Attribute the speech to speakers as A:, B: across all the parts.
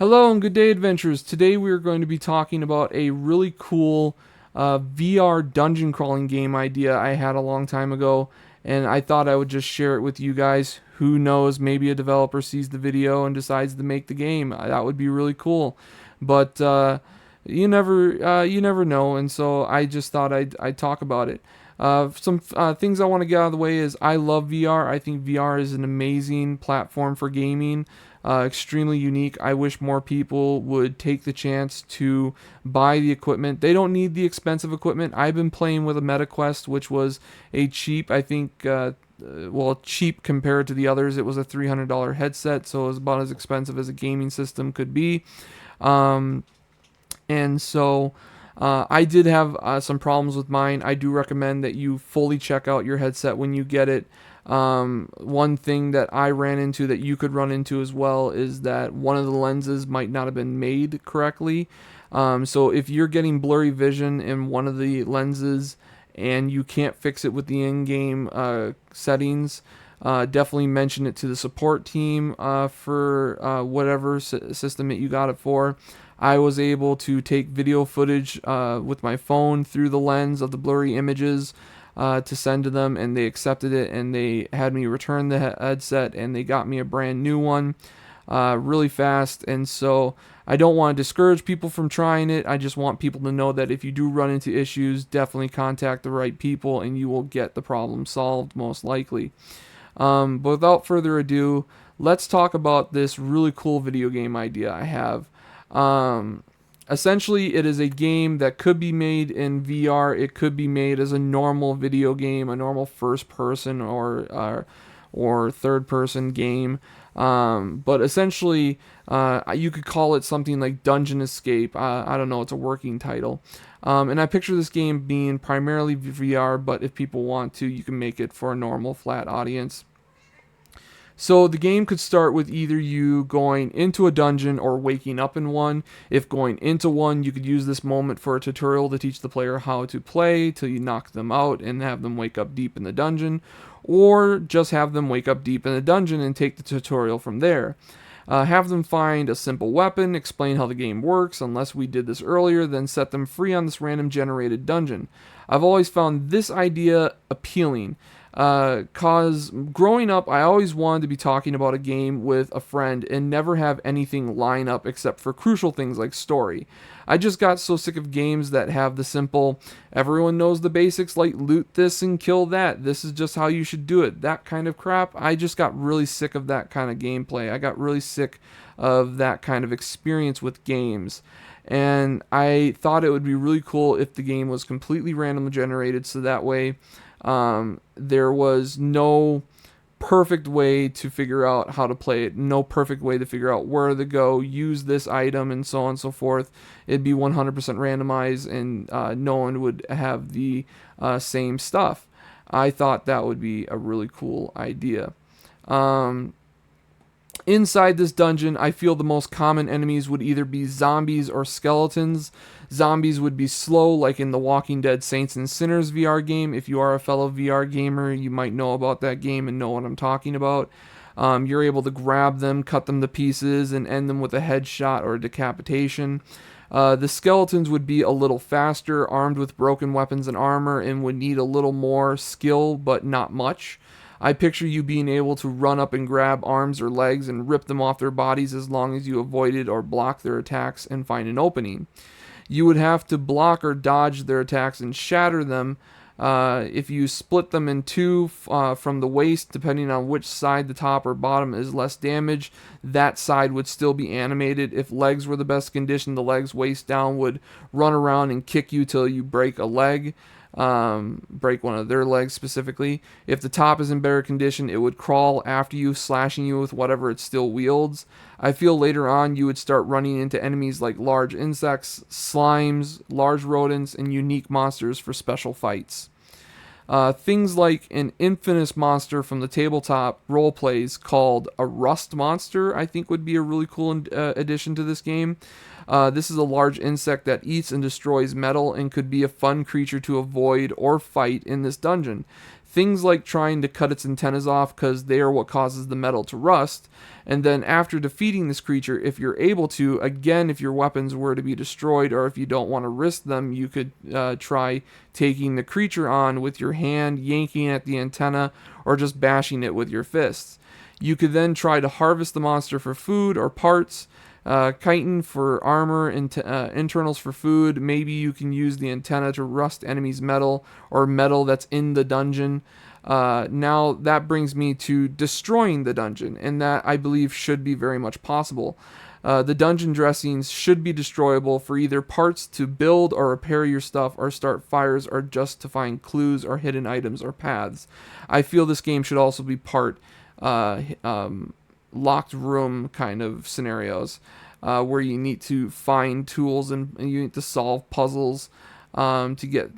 A: Hello and good day, adventurers. Today we are going to be talking about a really cool VR dungeon crawling game idea I had a long time ago, and I thought I would just share it with you guys. Who knows, maybe a developer sees the video and decides to make the game. That would be really cool, but you never know, and so I just thought I'd talk about it. Some things I want to get out of the way is I love VR. I think VR is an amazing platform for gaming, extremely unique. I wish more people would take the chance to buy the equipment. They don't need the expensive equipment. I've been playing with a MetaQuest, which was a cheap, I think, cheap compared to the others. It was a $300 headset, so it was about as expensive as a gaming system could be. Um, and so I did have some problems with mine. I do recommend that you fully check out your headset when you get it. One thing that I ran into that you could run into as well is that one of the lenses might not have been made correctly. So if you're getting blurry vision in one of the lenses and you can't fix it with the in-game settings, definitely mention it to the support team for whatever system that you got it for. I was able to take video footage with my phone through the lens of the blurry images to send to them, and they accepted it, and they had me return the headset, and they got me a brand new one really fast. And so I don't want to discourage people from trying it. I just want people to know that if you do run into issues, definitely contact the right people, and you will get the problem solved most likely. But without further ado, let's talk about this really cool video game idea I have. Um, Essentially, it is a game that could be made in VR. It could be made as a normal video game, a normal first-person or third-person game. But essentially, you could call it something like Dungeon Escape. I don't know, it's a working title. And I picture this game being primarily VR, but if people want to, you can make it for a normal flat audience. So the game could start with either you going into a dungeon or waking up in one. If going into one, you could use this moment for a tutorial to teach the player how to play till you knock them out and have them wake up deep in the dungeon, or just have them wake up deep in the dungeon and take the tutorial from there. Have them find a simple weapon, explain how the game works, unless we did this earlier, then set them free on this random generated dungeon. I've always found this idea appealing. Cause growing up, I always wanted to be talking about a game with a friend and never have anything line up except for crucial things like story. I just got so sick of games that have the simple, everyone knows the basics like loot this and kill that, this is just how you should do it, that kind of crap. I just got really sick of that kind of gameplay. I got really sick of that kind of experience with games. And I thought it would be really cool if the game was completely randomly generated, so that way there was no perfect way to figure out how to play it, no perfect way to figure out where to go, use this item, and so on and so forth. It'd be 100% randomized, and no one would have the same stuff. I thought that would be a really cool idea. Inside this dungeon, I feel the most common enemies would either be zombies or skeletons. Zombies would be slow, like in the Walking Dead Saints and Sinners VR game. If you are a fellow VR gamer, you might know about that game and know what I'm talking about. You're able to grab them, cut them to pieces, and end them with a headshot or a decapitation. The skeletons would be a little faster, armed with broken weapons and armor, and would need a little more skill, but not much. I picture you being able to run up and grab arms or legs and rip them off their bodies as long as you avoided or blocked their attacks and find an opening. You would have to block or dodge their attacks and shatter them. If you split them in two from the waist, depending on which side, the top or bottom, is less damage, that side would still be animated. If legs were the best condition, the legs waist down would run around and kick you till you break a leg. Break one of their legs specifically. If the top is in better condition, it would crawl after you, slashing you with whatever it still wields. I feel later on you would start running into enemies like large insects, slimes, large rodents, and unique monsters for special fights. Things like an infamous monster from the tabletop role plays called a rust monster, I think would be a really cool addition to this game. This is a large insect that eats and destroys metal and could be a fun creature to avoid or fight in this dungeon. Things like trying to cut its antennas off because they are what causes the metal to rust. And then after defeating this creature, if you're able to, again, if your weapons were to be destroyed or if you don't want to risk them, you could try taking the creature on with your hand, yanking at the antenna, or just bashing it with your fists. You could then try to harvest the monster for food or parts, chitin for armor, and internals for food. Maybe you can use the antenna to rust enemies' metal or metal that's in the dungeon. Now that brings me to destroying the dungeon, and that I believe should be very much possible. The dungeon dressings should be destroyable for either parts to build or repair your stuff, or start fires, or just to find clues or hidden items or paths. I feel this game should also be part locked room kind of scenarios, where you need to find tools and you need to solve puzzles to get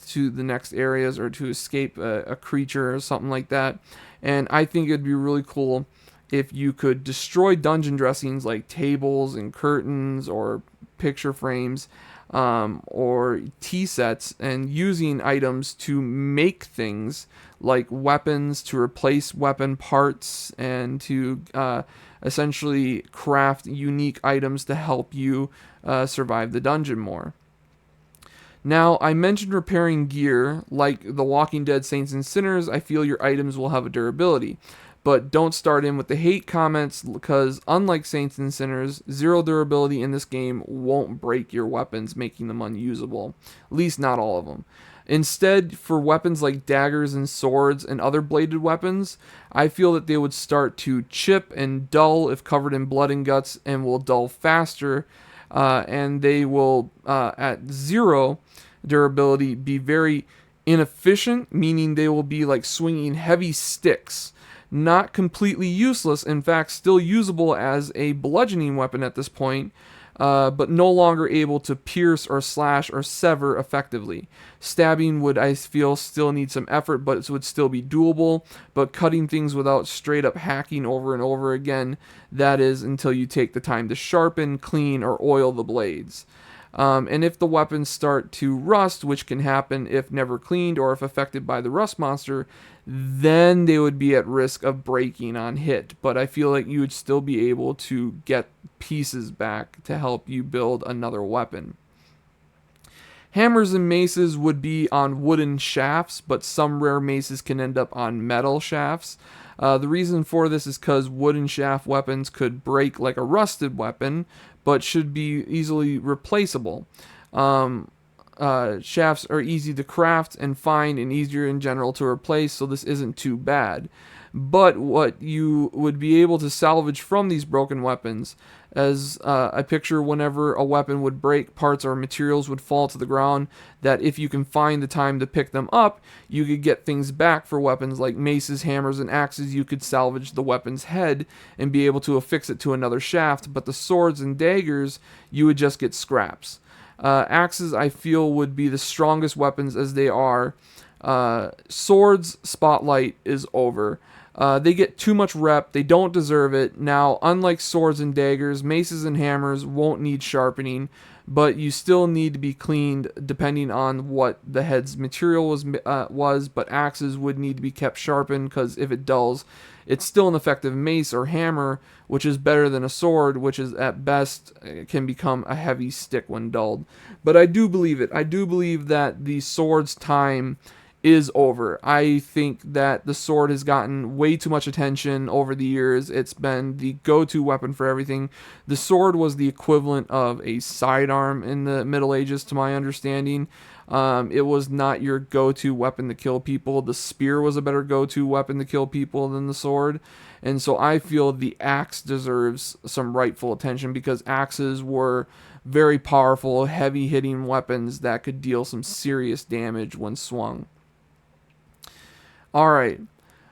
A: to the next areas or to escape a creature or something like that. And I think it'd be really cool if you could destroy dungeon dressings like tables and curtains or picture frames, or tea sets, and using items to make things like weapons to replace weapon parts, and to essentially craft unique items to help you survive the dungeon more. Now, I mentioned repairing gear. Like The Walking Dead Saints and Sinners, I feel your items will have a durability. But don't start in with the hate comments, because unlike Saints and Sinners, zero durability in this game won't break your weapons, making them unusable. At least not all of them. Instead, for weapons like daggers and swords and other bladed weapons, I feel that they would start to chip and dull if covered in blood and guts, and will dull faster, and they will, at zero durability, be very inefficient, meaning they will be like swinging heavy sticks. Not completely useless, in fact, still usable as a bludgeoning weapon at this point, but no longer able to pierce or slash or sever effectively. Stabbing would, I feel, still need some effort, but it would still be doable. But cutting things without straight up hacking over and over again, that is until you take the time to sharpen, clean, or oil the blades. And if the weapons start to rust, which can happen if never cleaned or if affected by the rust monster, then they would be at risk of breaking on hit. But I feel like you would still be able to get pieces back to help you build another weapon. Hammers and maces would be on wooden shafts, but some rare maces can end up on metal shafts. The reason for this is because wooden shaft weapons could break like a rusted weapon, but should be easily replaceable. Shafts are easy to craft and find, and easier in general to replace, so this isn't too bad. But what you would be able to salvage from these broken weapons, as I picture whenever a weapon would break, parts or materials would fall to the ground, that if you can find the time to pick them up, you could get things back. For weapons like maces, hammers, and axes, you could salvage the weapon's head and be able to affix it to another shaft, but the swords and daggers, you would just get scraps. Axes, I feel, would be the strongest weapons as they are. Swords, spotlight is over. They get too much rep. They don't deserve it. Now, unlike swords and daggers, maces and hammers won't need sharpening, but you still need to be cleaned depending on what the head's material was. But axes would need to be kept sharpened, because if it dulls, it's still an effective mace or hammer, which is better than a sword, which is at best can become a heavy stick when dulled. But I do believe it. I do believe that the sword's time is over. I think that the sword has gotten way too much attention over the years. It's been the go-to weapon for everything. The sword was the equivalent of a sidearm in the Middle Ages, to my understanding. It was not your go-to weapon to kill people. The spear was a better go-to weapon to kill people than the sword. And so I feel the axe deserves some rightful attention, because axes were very powerful, heavy-hitting weapons that could deal some serious damage when swung. Alright,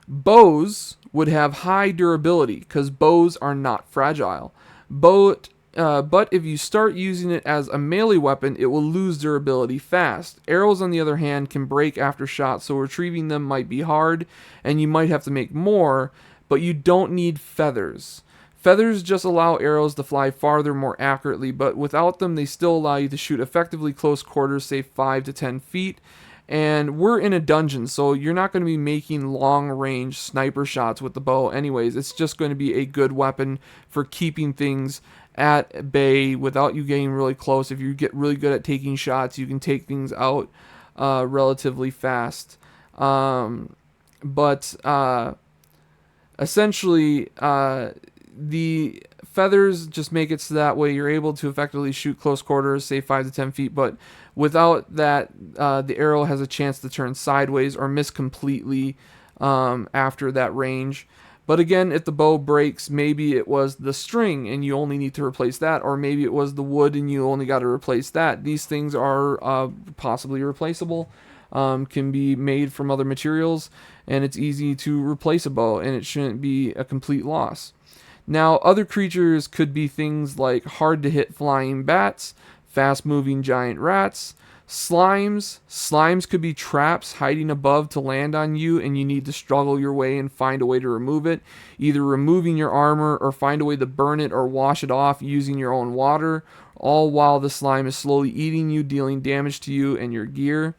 A: bows would have high durability, because bows are not fragile. But if you start using it as a melee weapon, it will lose durability fast. Arrows, on the other hand, can break after shots, so retrieving them might be hard, and you might have to make more, but you don't need feathers. Feathers just allow arrows to fly farther more accurately, but without them, they still allow you to shoot effectively close quarters, say 5 to 10 feet, And we're in a dungeon, so you're not going to be making long range sniper shots with the bow anyways. It's just going to be a good weapon for keeping things at bay without you getting really close. If you get really good at taking shots, you can take things out relatively fast. But essentially, the feathers just make it so that way you're able to effectively shoot close quarters, say 5 to 10 feet, but without that, the arrow has a chance to turn sideways or miss completely after that range. But again, if the bow breaks, maybe it was the string and you only need to replace that, or maybe it was the wood and you only got to replace that. These things are possibly replaceable, can be made from other materials, and it's easy to replace a bow, and it shouldn't be a complete loss. Now, other creatures could be things like hard to hit flying bats, fast moving giant rats, slimes. Slimes could be traps hiding above to land on you, and you need to struggle your way and find a way to remove it, either removing your armor or find a way to burn it or wash it off using your own water, all while the slime is slowly eating you, dealing damage to you and your gear.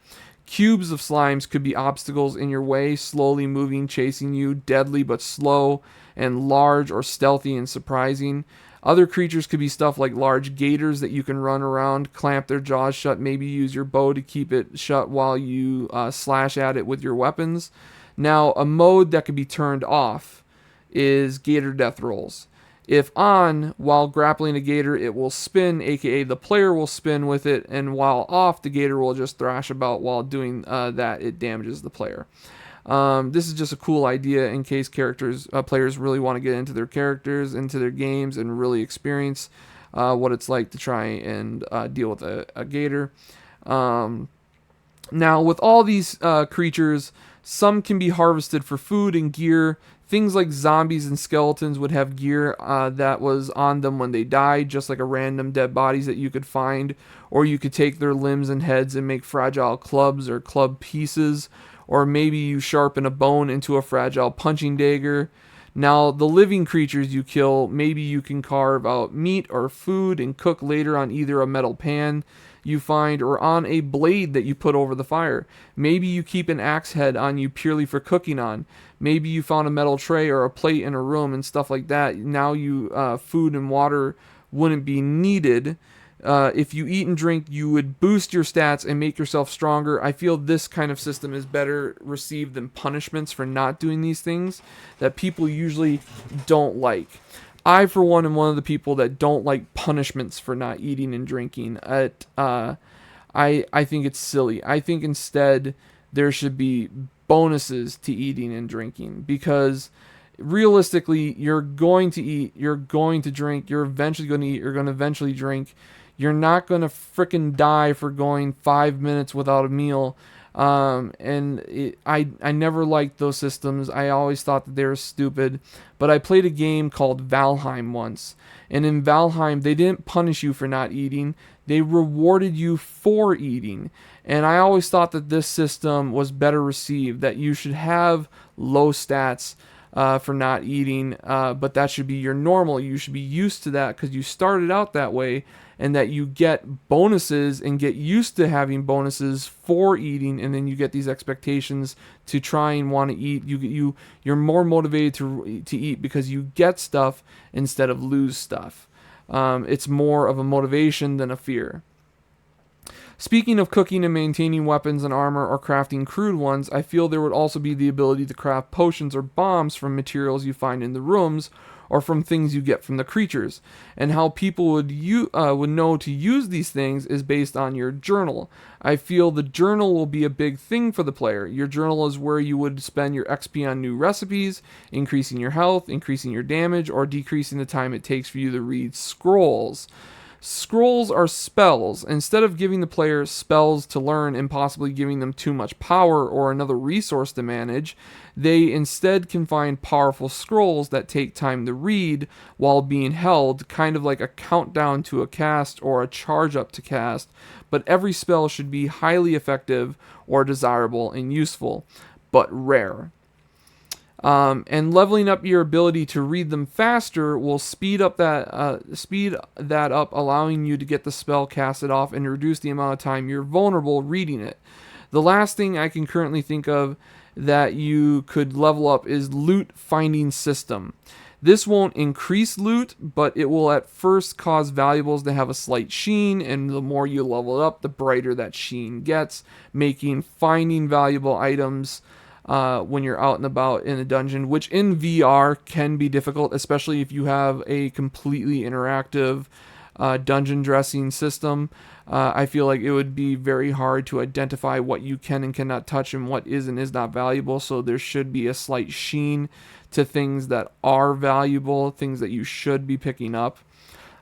A: Cubes of slimes could be obstacles in your way, slowly moving, chasing you, deadly but slow, and large or stealthy and surprising. Other creatures could be stuff like large gators that you can run around, clamp their jaws shut, maybe use your bow to keep it shut while you slash at it with your weapons. Now, a mode that could be turned off is gator death rolls. If on, while grappling a gator, it will spin, aka the player will spin with it, and while off, the gator will just thrash about. While doing that, it damages the player. This is just a cool idea in case players really want to get into their characters, into their games, and really experience what it's like to try and deal with a gator. Now, with all these creatures, some can be harvested for food and gear. Things like zombies and skeletons would have gear that was on them when they died, just like a random dead bodies that you could find. Or you could take their limbs and heads and make fragile clubs or club pieces. Or maybe you sharpen a bone into a fragile punching dagger. Now, the living creatures you kill, maybe you can carve out meat or food and cook later on either a metal pan you find or on a blade that you put over the fire. Maybe you keep an axe head on you purely for cooking on. Maybe you found a metal tray or a plate in a room and stuff like that. Now food and water wouldn't be needed. If you eat and drink, you would boost your stats and make yourself stronger. I feel this kind of system is better received than punishments for not doing these things that people usually don't like. I, for one, am one of the people that don't like punishments for not eating and drinking. I think it's silly. I think instead there should be bonuses to eating and drinking, because realistically, you're going to eat, you're going to drink, you're eventually going to eat, you're going to eventually drink. You're not going to frickin' die for going 5 minutes without a meal. I never liked those systems. I always thought that they were stupid. But I played a game called Valheim once. And in Valheim, they didn't punish you for not eating. They rewarded you for eating. And I always thought that this system was better received, that you should have low stats for not eating, but that should be your normal. You should be used to that because you started out that way, and that you get bonuses and get used to having bonuses for eating, and then you get these expectations to try and want to eat. You're more motivated to eat because you get stuff instead of lose stuff. It's more of a motivation than a fear. Speaking of cooking and maintaining weapons and armor or crafting crude ones, I feel there would also be the ability to craft potions or bombs from materials you find in the rooms or from things you get from the creatures. And how people would know to use these things is based on your journal. I feel the journal will be a big thing for the player. Your journal is where you would spend your XP on new recipes, increasing your health, increasing your damage, or decreasing the time it takes for you to read scrolls. Scrolls are spells. Instead of giving the player spells to learn and possibly giving them too much power or another resource to manage, they instead can find powerful scrolls that take time to read while being held, kind of like a countdown to a cast or a charge up to cast, but every spell should be highly effective or desirable and useful, but rare. And leveling up your ability to read them faster will speed that up, allowing you to get the spell casted off and reduce the amount of time you're vulnerable reading it. The last thing I can currently think of that you could level up is loot finding system. This won't increase loot, but it will at first cause valuables to have a slight sheen, and the more you level it up, the brighter that sheen gets, making finding valuable items when you're out and about in a dungeon, which in VR can be difficult, especially if you have a completely interactive dungeon dressing system. I feel like it would be very hard to identify what you can and cannot touch and what is and is not valuable. So there should be a slight sheen to things that are valuable, things that you should be picking up.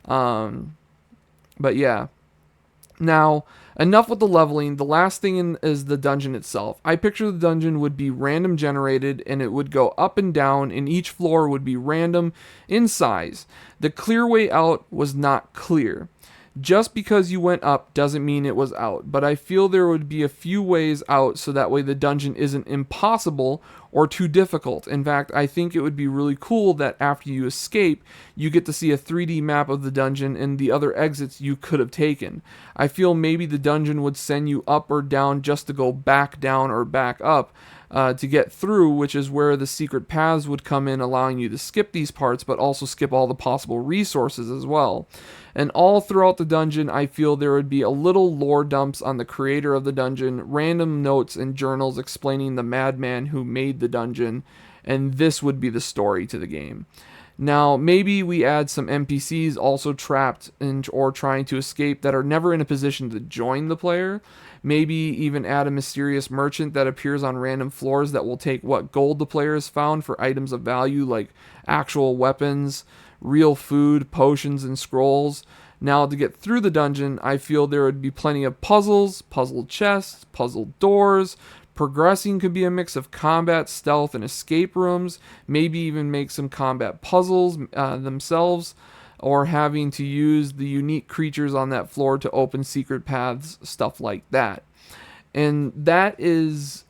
A: But yeah. Now, enough with the leveling. The last thing is the dungeon itself. I picture the dungeon would be random generated and it would go up and down, and each floor would be random in size. The clear way out was not clear. Just because you went up doesn't mean it was out, but I feel there would be a few ways out so that way the dungeon isn't impossible or too difficult. In fact, I think it would be really cool that after you escape, you get to see a 3D map of the dungeon and the other exits you could have taken. I feel maybe the dungeon would send you up or down just to go back down or back up. To get through, which is where the secret paths would come in, allowing you to skip these parts, but also skip all the possible resources as well. And all throughout the dungeon, I feel there would be a little lore dumps on the creator of the dungeon, random notes and journals explaining the madman who made the dungeon, and this would be the story to the game. Now, maybe we add some NPCs also trapped in, or trying to escape that are never in a position to join the player. Maybe even add a mysterious merchant that appears on random floors that will take what gold the player has found for items of value like actual weapons, real food, potions, and scrolls. Now, to get through the dungeon, I feel there would be plenty of puzzles, puzzle chests, puzzle doors. Progressing could be a mix of combat, stealth, and escape rooms. Maybe even make some combat puzzles themselves, or having to use the unique creatures on that floor to open secret paths, stuff like that. And that is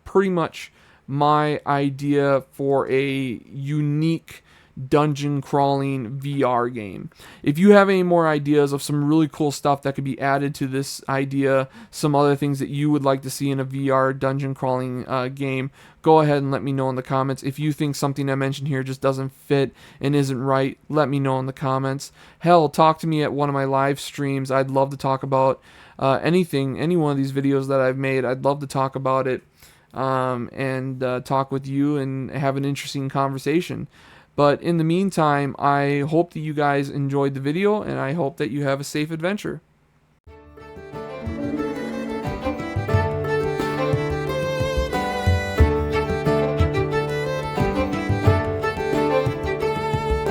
A: pretty much my idea for a unique dungeon crawling VR game. If you have any more ideas of some really cool stuff that could be added to this idea, some other things that you would like to see in a VR dungeon crawling game, go ahead and let me know in the comments. If you think something I mentioned here just doesn't fit and isn't right, let me know in the comments. Hell, talk to me at one of my live streams. I'd love to talk about anything, any one of these videos that I've made. I'd love to talk about it and talk with you and have an interesting conversation. But in the meantime, I hope that you guys enjoyed the video, and I hope that you have a safe adventure.